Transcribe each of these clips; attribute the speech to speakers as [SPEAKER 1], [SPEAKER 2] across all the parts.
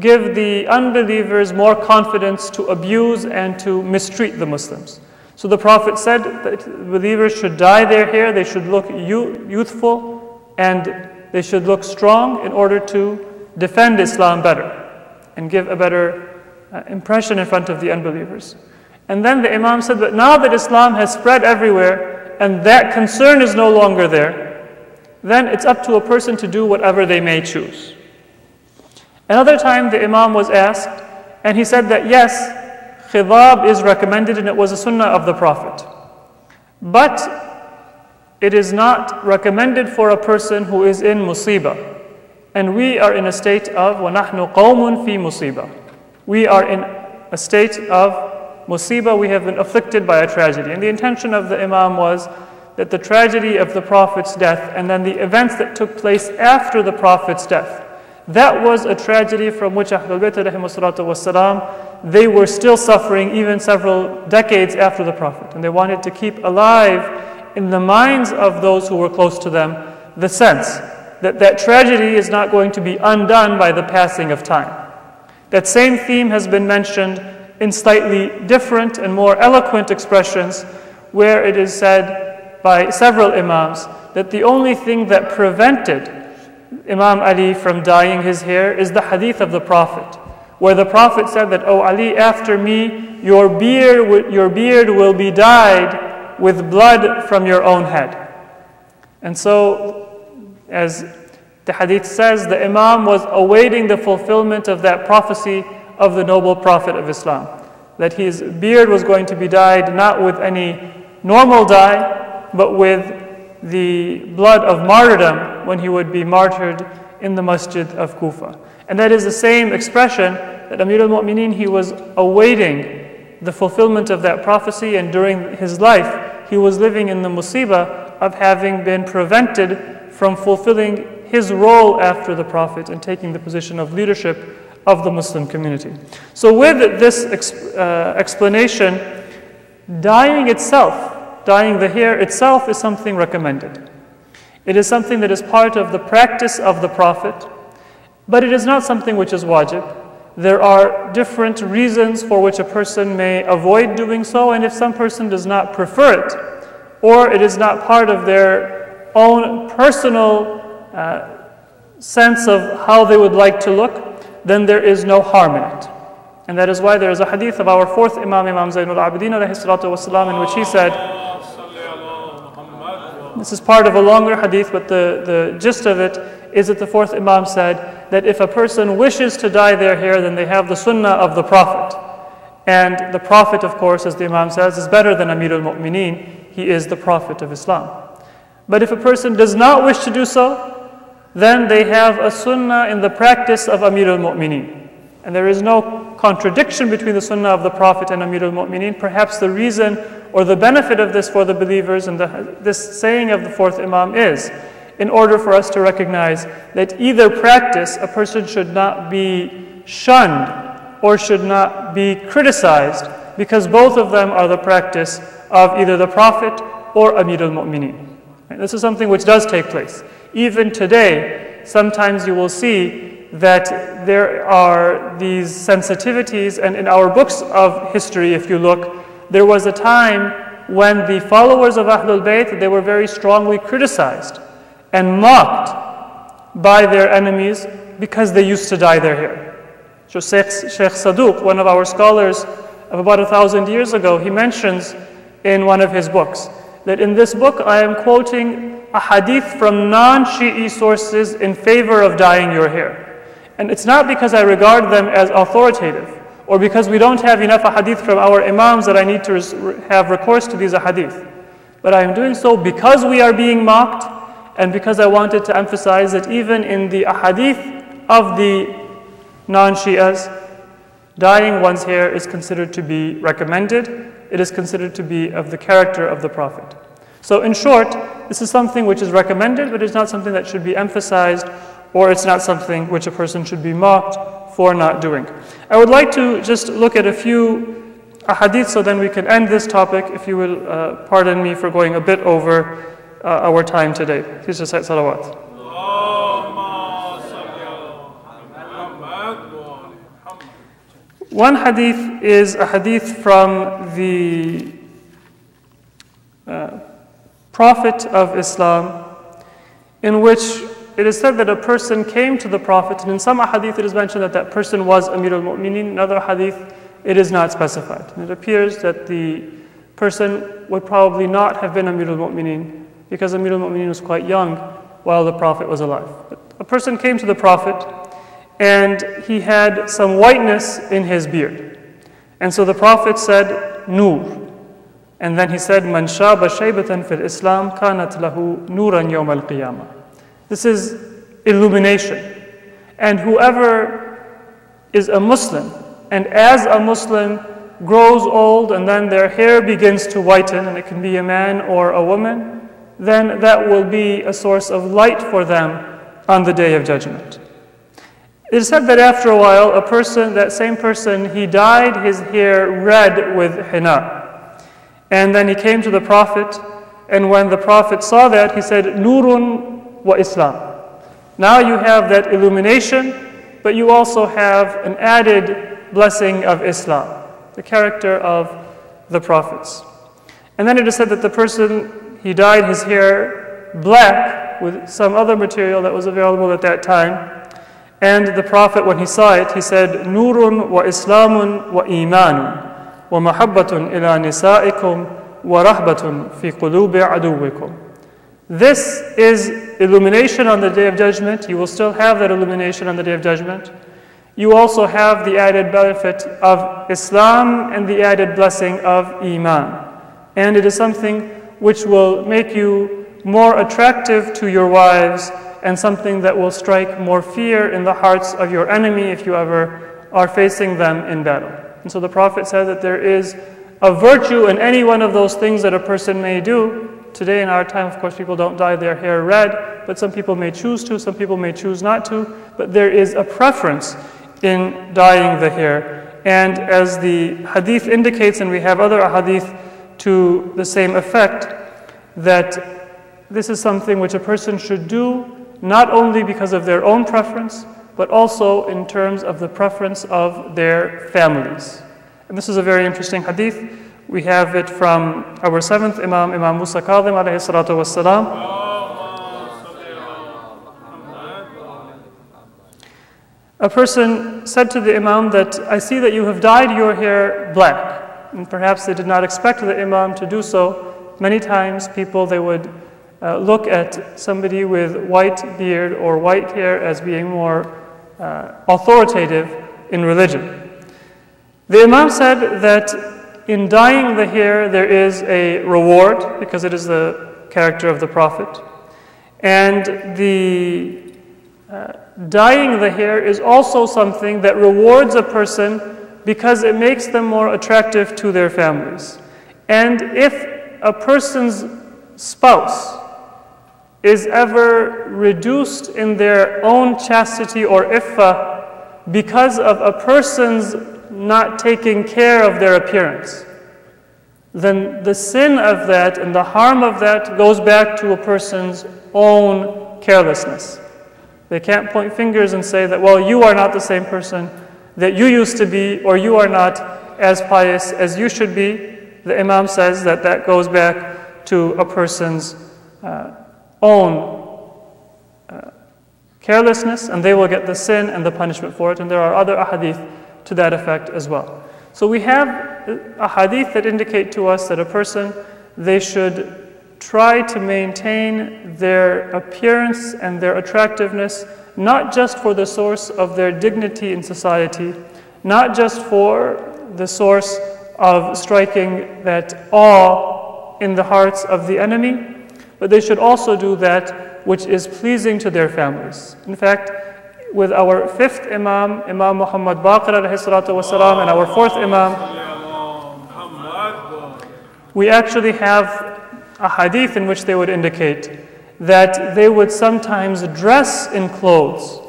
[SPEAKER 1] give the unbelievers more confidence to abuse and to mistreat the Muslims. So the Prophet said that believers should dye their hair, they should look youthful, and they should look strong in order to defend Islam better and give a better impression in front of the unbelievers. And then the Imam said that now that Islam has spread everywhere and that concern is no longer there, then it's up to a person to do whatever they may choose. Another time the Imam was asked, and he said that yes, khidab is recommended and it was a sunnah of the Prophet. But it is not recommended for a person who is in musibah. And we are in a state of وَنَحْنُ قَوْمٌ فِي مُصِيبَةٍ. We are in a state of musibah, we have been afflicted by a tragedy. And the intention of the Imam was that the tragedy of the Prophet's death and then the events that took place after the Prophet's death, that was a tragedy from which Ahlul Bayt ﷺ, they were still suffering even several decades after the Prophet. And they wanted to keep alive in the minds of those who were close to them the sense that that tragedy is not going to be undone by the passing of time. That same theme has been mentioned in slightly different and more eloquent expressions, where it is said by several Imams that the only thing that prevented Imam Ali from dyeing his hair is the hadith of the Prophet, where the Prophet said that, "Oh Ali, after me, your beard will be dyed with blood from your own head." And so, as the hadith says, the Imam was awaiting the fulfillment of that prophecy of the noble Prophet of Islam, that his beard was going to be dyed not with any normal dye, but with the blood of martyrdom when he would be martyred in the masjid of Kufa. And that is the same expression that Amir al-Mu'mineen, he was awaiting the fulfillment of that prophecy, and during his life he was living in the musibah of having been prevented from fulfilling his role after the Prophet and taking the position of leadership of the Muslim community. So with this explanation, dyeing the hair itself is something recommended. It is something that is part of the practice of the Prophet, but it is not something which is wajib. There are different reasons for which a person may avoid doing so, and if some person does not prefer it, or it is not part of their own personal sense of how they would like to look, then there is no harm in it. And that is why there is a hadith of our fourth Imam, Imam Zainul Abidin alayhi salatu wasalam, in which he said, this is part of a longer hadith, but the gist of it is that the fourth Imam said that if a person wishes to dye their hair, then they have the sunnah of the Prophet. And the Prophet, of course, as the Imam says, is better than Amir al-Mu'mineen. He is the Prophet of Islam. But if a person does not wish to do so, then they have a sunnah in the practice of Amir al-Mu'mineen. And there is no contradiction between the sunnah of the Prophet and Amir al-Mu'mineen. Perhaps the reason or the benefit of this for the believers and this saying of the fourth Imam is, in order for us to recognize that either practice, a person should not be shunned or should not be criticized, because both of them are the practice of either the Prophet or Amir al-Mu'mineen. This is something which does take place. Even today, sometimes you will see that there are these sensitivities, and in our books of history, if you look, there was a time when the followers of Ahlul Bayt, they were very strongly criticized and mocked by their enemies because they used to dye their hair. So Sheikh Saduq, one of our scholars of about 1,000 years ago, he mentions in one of his books that in this book I am quoting a hadith from non-Shi'i sources in favor of dyeing your hair. And it's not because I regard them as authoritative, or because we don't have enough ahadith from our imams that I need to have recourse to these ahadith. But I am doing so because we are being mocked, and because I wanted to emphasize that even in the ahadith of the non-Shi'as, dyeing one's hair is considered to be recommended. It is considered to be of the character of the Prophet. So in short, this is something which is recommended, but it's not something that should be emphasized, or it's not something which a person should be mocked for not doing. I would like to just look at a few ahadith so then we can end this topic, if you will pardon me for going a bit over our time today. Please recite salawat. One hadith is a hadith from the Prophet of Islam, in which it is said that a person came to the Prophet, and in some hadith it is mentioned that that person was Amir al-Mu'mineen. In other hadith it is not specified. And it appears that the person would probably not have been Amir al-Mu'mineen, because Amir al-Mu'mineen was quite young while the Prophet was alive. But a person came to the Prophet, and he had some whiteness in his beard. And so the Prophet said, Nur. And then he said, Man shaba shaybatan fil Islam kanat lahu nuran yawm al-qiyamah. This is illumination. And whoever is a Muslim, and as a Muslim grows old and then their hair begins to whiten, and it can be a man or a woman, then that will be a source of light for them on the Day of Judgment. It is said that after a while, that same person, he dyed his hair red with henna. And then he came to the Prophet, and when the Prophet saw that, he said, Nurun wa Islam. Now you have that illumination, but you also have an added blessing of Islam, the character of the prophets. And then it is said that the person, he dyed his hair black with some other material that was available at that time. And the Prophet, when he saw it, he said, Nurun wa Islamun wa Imanun. وَمَحَبَّةٌ إِلَى نِسَائِكُمْ وَرَحْبَةٌ فِي قُلُوبِ عَدُوِّكُمْ. This is illumination on the Day of Judgment. You will still have that illumination on the Day of Judgment. You also have the added benefit of Islam and the added blessing of Iman. And it is something which will make you more attractive to your wives, and something that will strike more fear in the hearts of your enemy if you ever are facing them in battle. And so the Prophet said that there is a virtue in any one of those things that a person may do. Today in our time, of course, people don't dye their hair red, but some people may choose to, some people may choose not to. But there is a preference in dyeing the hair. And as the hadith indicates, and we have other hadith to the same effect, that this is something which a person should do not only because of their own preference, but also in terms of the preference of their families. And this is a very interesting hadith. We have it from our seventh Imam, Imam Musa Kadhim alayhi salatu wassalam. A person said to the Imam that, I see that you have dyed your hair black. And perhaps they did not expect the Imam to do so. Many times people, they would look at somebody with white beard or white hair as being more authoritative in religion. The Imam said that in dyeing the hair there is a reward, because it is the character of the Prophet. And the dyeing the hair is also something that rewards a person because it makes them more attractive to their families. And if a person's spouse is ever reduced in their own chastity or iffah because of a person's not taking care of their appearance, then the sin of that and the harm of that goes back to a person's own carelessness. They can't point fingers and say that, well, you are not the same person that you used to be, or you are not as pious as you should be. The Imam says that that goes back to a person's own carelessness, and they will get the sin and the punishment for it. And there are other ahadith to that effect as well. So we have a hadith that indicate to us that a person, they should try to maintain their appearance and their attractiveness, not just for the source of their dignity in society, not just for the source of striking that awe in the hearts of the enemy, but they should also do that which is pleasing to their families. In fact, with our fifth Imam, Imam Muhammad Baqir alayhi salatu wasalam, and our fourth Imam, we actually have a hadith in which they would indicate that they would sometimes dress in clothes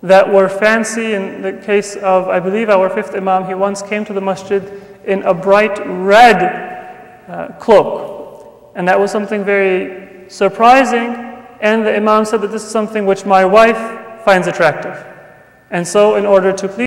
[SPEAKER 1] that were fancy. In the case of, I believe, our fifth Imam, he once came to the masjid in a bright red cloak. And that was something very surprising. And the Imam said that this is something which my wife finds attractive. And so in order to please